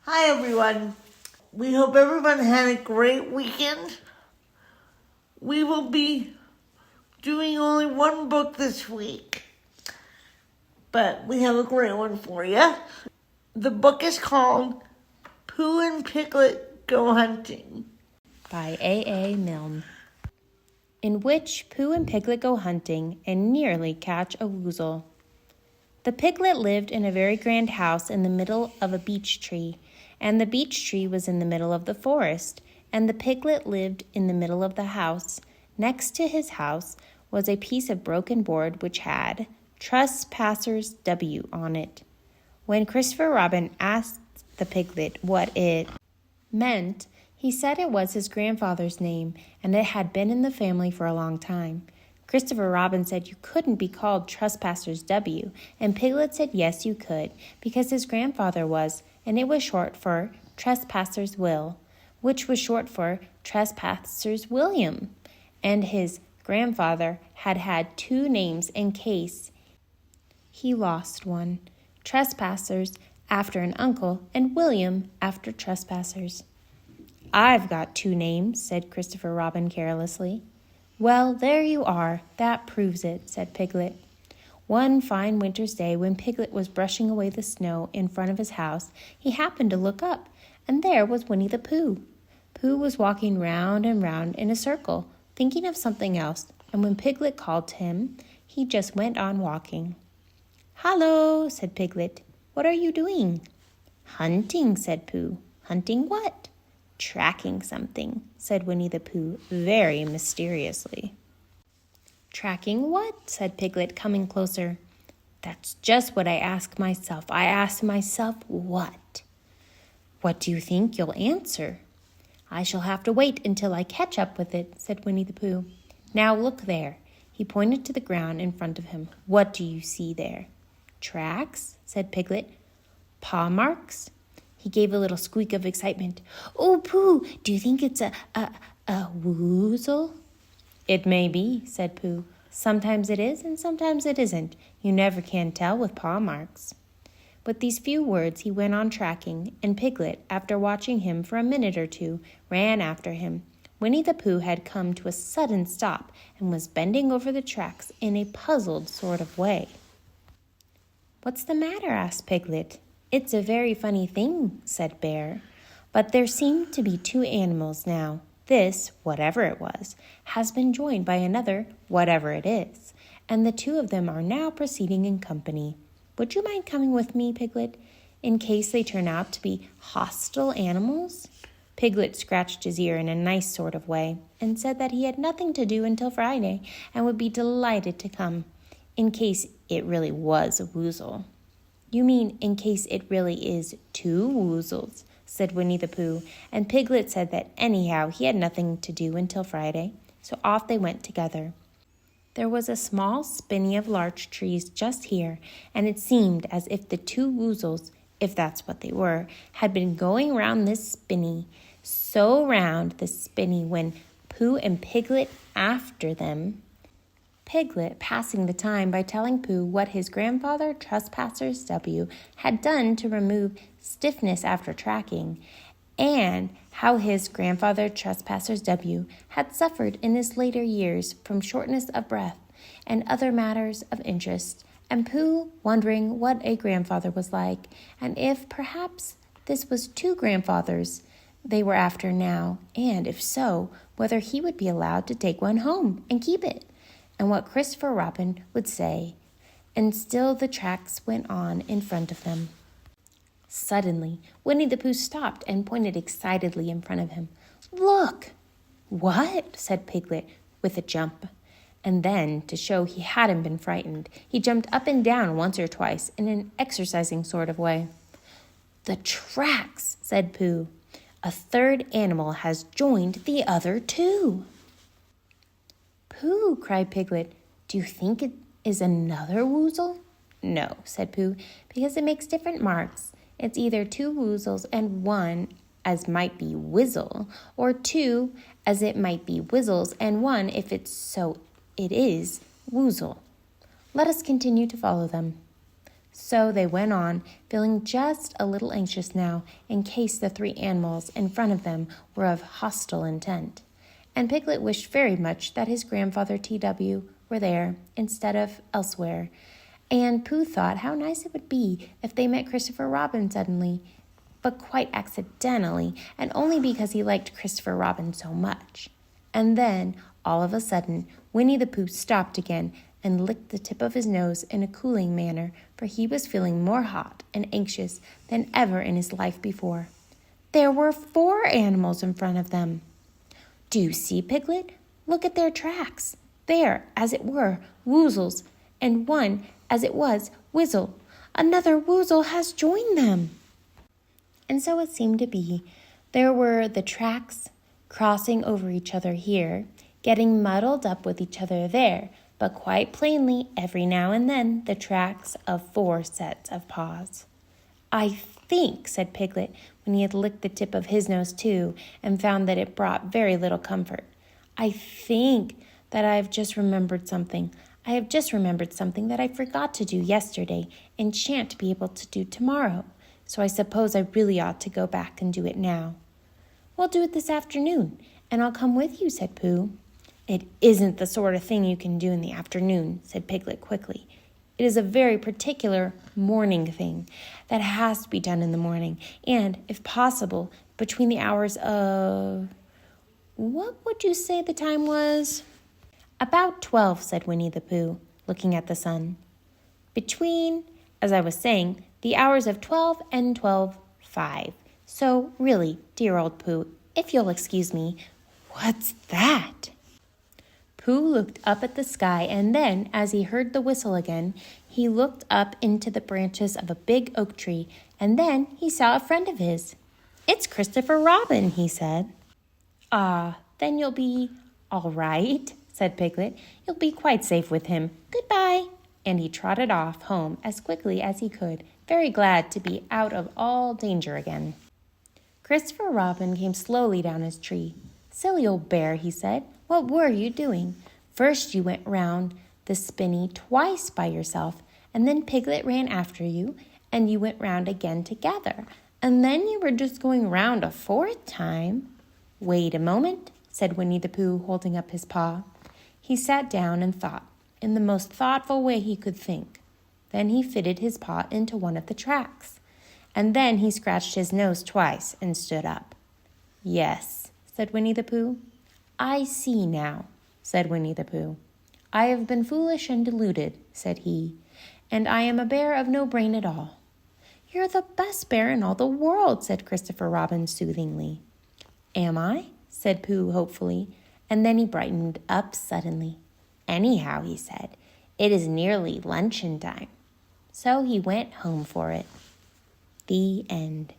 Hi, everyone. We hope everyone had a great weekend. We will be doing only one book this week, but we have a great one for you. The book is called Pooh and Piglet Go Hunting by A. Milne, in which Pooh and Piglet go hunting and nearly catch a woozle. The piglet lived in a very grand house in the middle of a beech tree, and the beech tree was in the middle of the forest, and the piglet lived in the middle of the house. Next to his house was a piece of broken board which had Trespassers W on it. When Christopher Robin asked the piglet what it meant, he said it was his grandfather's name, and it had been in the family for a long time. Christopher Robin said you couldn't be called Trespassers W, and Piglet said yes, you could, because his grandfather was, and it was short for Trespassers Will, which was short for Trespassers William, and his grandfather had had two names in case he lost one, Trespassers after an uncle, and William after Trespassers. "I've got two names," said Christopher Robin carelessly. "Well, there you are. That proves it," said Piglet. One fine winter's day, when Piglet was brushing away the snow in front of his house, he happened to look up, and there was Winnie the Pooh. Pooh was walking round and round in a circle, thinking of something else, and when Piglet called to him, he just went on walking. "Hallo," said Piglet. "What are you doing?" "Hunting," said Pooh. "Hunting what?" "Tracking something," said Winnie the Pooh, very mysteriously. "Tracking what?" said Piglet, coming closer. "That's just what I ask myself. I ask myself, what? What do you think you'll answer?" "I shall have to wait until I catch up with it," said Winnie the Pooh. "Now look there." He pointed to the ground in front of him. "What do you see there?" "Tracks," said Piglet. "Paw marks?" He gave a little squeak of excitement. "Oh, Pooh, do you think it's a woozle?" "It may be," said Pooh. "Sometimes it is and sometimes it isn't. You never can tell with paw marks." With these few words he went on tracking, and Piglet, after watching him for a minute or two, ran after him. Winnie the Pooh had come to a sudden stop and was bending over the tracks in a puzzled sort of way. "What's the matter?" asked Piglet. "It's a very funny thing," said Bear. "But there seem to be two animals now. This, whatever it was, has been joined by another, whatever it is, and the two of them are now proceeding in company. Would you mind coming with me, Piglet, in case they turn out to be hostile animals?" Piglet scratched his ear in a nice sort of way and said that he had nothing to do until Friday and would be delighted to come, in case it really was a woozle. "You mean in case it really is two woozles," said Winnie the Pooh, and Piglet said that anyhow he had nothing to do until Friday, so off they went together. There was a small spinney of larch trees just here, and it seemed as if the two woozles, if that's what they were, had been going round this spinney, so round the spinney when Pooh and Piglet after them, Piglet passing the time by telling Pooh what his grandfather Trespassers W had done to remove stiffness after tracking, and how his grandfather Trespassers W had suffered in his later years from shortness of breath and other matters of interest, and Pooh wondering what a grandfather was like, and if perhaps this was two grandfathers they were after now, and if so, whether he would be allowed to take one home and keep it, and what Christopher Robin would say. And still the tracks went on in front of them. Suddenly, Winnie the Pooh stopped and pointed excitedly in front of him. "Look!" "What?" said Piglet with a jump. And then, to show he hadn't been frightened, he jumped up and down once or twice in an exercising sort of way. "The tracks," said Pooh. "A third animal has joined the other two." "Pooh," cried Piglet, "do you think it is another woozle?" "No," said Pooh, "because it makes different marks. It's either two woozles and one as might be Whizzle, or two as it might be Whizzles and one, if it's so it is, Woozle. Let us continue to follow them." So they went on, feeling just a little anxious now in case the 3 animals in front of them were of hostile intent. And Piglet wished very much that his grandfather T.W. were there instead of elsewhere. And Pooh thought how nice it would be if they met Christopher Robin suddenly, but quite accidentally, and only because he liked Christopher Robin so much. And then, all of a sudden, Winnie the Pooh stopped again and licked the tip of his nose in a cooling manner, for he was feeling more hot and anxious than ever in his life before. There were 4 animals in front of them. Do you see, Piglet? Look at their tracks. There, as it were, Woozles, and one, as it was, Woozle. Another Woozle has joined them. And so it seemed to be. There were the tracks crossing over each other here, getting muddled up with each other there, but quite plainly, every now and then, the tracks of 4 sets of paws. I think, said Piglet, when he had licked the tip of his nose too, and found that it brought very little comfort. I think that I have just remembered something. I have just remembered something that I forgot to do yesterday and shan't be able to do tomorrow. So I suppose I really ought to go back and do it now. We'll do it this afternoon, and I'll come with you, said Pooh. It isn't the sort of thing you can do in the afternoon, said Piglet quickly. It is a very particular morning thing that has to be done in the morning, and, if possible, between the hours of... What would you say the time was? About 12, said Winnie the Pooh, looking at the sun. Between, as I was saying, the hours of 12 and 12:05. So, really, dear old Pooh, if you'll excuse me, what's that? Pooh looked up at the sky, and then, as he heard the whistle again, he looked up into the branches of a big oak tree, and then he saw a friend of his. It's Christopher Robin, he said. Ah, then you'll be all right, said Piglet. You'll be quite safe with him. Goodbye. And he trotted off home as quickly as he could, very glad to be out of all danger again. Christopher Robin came slowly down his tree. Silly old bear, he said, what were you doing? First you went round the spinney twice by yourself, and then Piglet ran after you, and you went round again together, and then you were just going round a 4th time. Wait a moment, said Winnie the Pooh, holding up his paw. He sat down and thought, in the most thoughtful way he could think. Then he fitted his paw into one of the tracks, and then he scratched his nose twice and stood up. Yes, said Winnie the Pooh. I see now, said Winnie the Pooh. I have been foolish and deluded, said he, and I am a bear of no brain at all. You're the best bear in all the world, said Christopher Robin soothingly. Am I? Said Pooh hopefully, and then he brightened up suddenly. Anyhow, he said, it is nearly luncheon time. So he went home for it. The end.